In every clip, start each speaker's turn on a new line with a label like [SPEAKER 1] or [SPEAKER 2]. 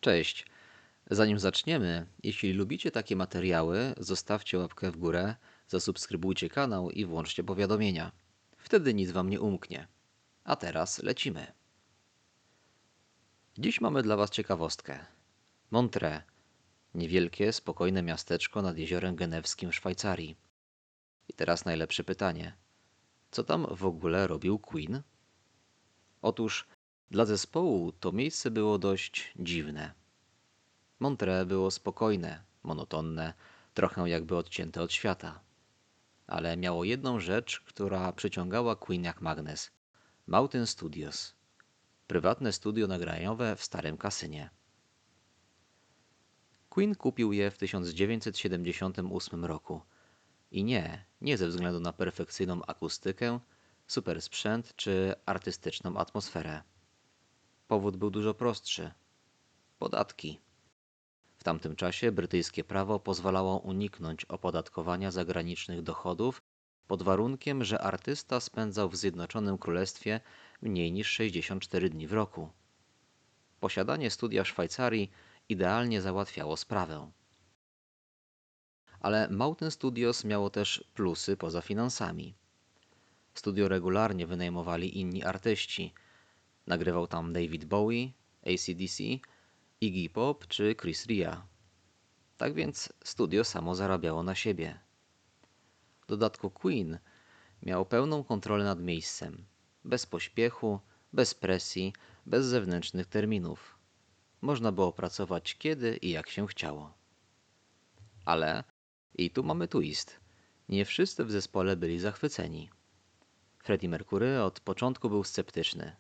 [SPEAKER 1] Cześć. Zanim zaczniemy, jeśli lubicie takie materiały, zostawcie łapkę w górę, zasubskrybujcie kanał i włączcie powiadomienia. Wtedy nic wam nie umknie. A teraz lecimy. Dziś mamy dla was ciekawostkę. Montreux. Niewielkie, spokojne miasteczko nad jeziorem Genewskim w Szwajcarii. I teraz najlepsze pytanie. Co tam w ogóle robił Queen? Otóż dla zespołu to miejsce było dość dziwne. Montreux było spokojne, monotonne, trochę jakby odcięte od świata. Ale miało jedną rzecz, która przyciągała Queen jak magnes. Mountain Studios. Prywatne studio nagraniowe w starym kasynie. Queen kupił je w 1978 roku. I nie ze względu na perfekcyjną akustykę, super sprzęt czy artystyczną atmosferę. Powód był dużo prostszy. Podatki. W tamtym czasie brytyjskie prawo pozwalało uniknąć opodatkowania zagranicznych dochodów pod warunkiem, że artysta spędzał w Zjednoczonym Królestwie mniej niż 64 dni w roku. Posiadanie studia w Szwajcarii idealnie załatwiało sprawę. Ale Mountain Studios miało też plusy poza finansami. Studio regularnie wynajmowali inni artyści. Nagrywał tam David Bowie, AC/DC, Iggy Pop czy Chris Ria. Tak więc studio samo zarabiało na siebie. W dodatku Queen miał pełną kontrolę nad miejscem. Bez pośpiechu, bez presji, bez zewnętrznych terminów. Można było pracować kiedy i jak się chciało. Ale, i tu mamy twist, nie wszyscy w zespole byli zachwyceni. Freddie Mercury od początku był sceptyczny.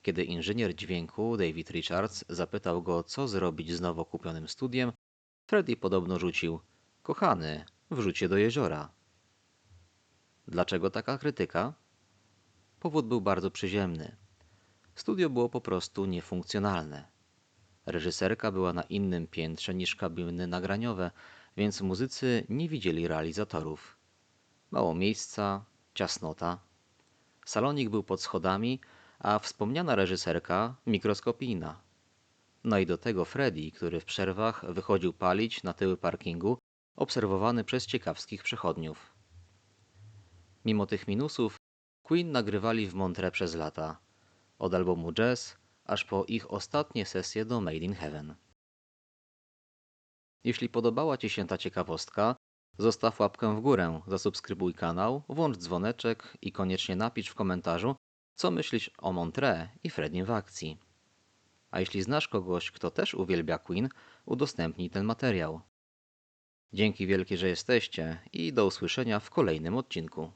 [SPEAKER 1] Kiedy inżynier dźwięku David Richards zapytał go, co zrobić z nowo kupionym studiem, Freddie podobno rzucił: kochany, wrzuć je do jeziora. Dlaczego taka krytyka? Powód był bardzo przyziemny. Studio było po prostu niefunkcjonalne. Reżyserka była na innym piętrze niż kabiny nagraniowe, więc muzycy nie widzieli realizatorów. Mało miejsca, ciasnota. Salonik był pod schodami, a wspomniana reżyserka mikroskopijna. No i do tego Freddie, który w przerwach wychodził palić na tyły parkingu, obserwowany przez ciekawskich przechodniów. Mimo tych minusów, Queen nagrywali w Montreux przez lata. Od albumu Jazz, aż po ich ostatnie sesje do Made in Heaven. Jeśli podobała Ci się ta ciekawostka, zostaw łapkę w górę, zasubskrybuj kanał, włącz dzwoneczek i koniecznie napisz w komentarzu, co myślisz o Montreux i Freddim w akcji. A jeśli znasz kogoś, kto też uwielbia Queen, udostępnij ten materiał. Dzięki wielkie, że jesteście i do usłyszenia w kolejnym odcinku.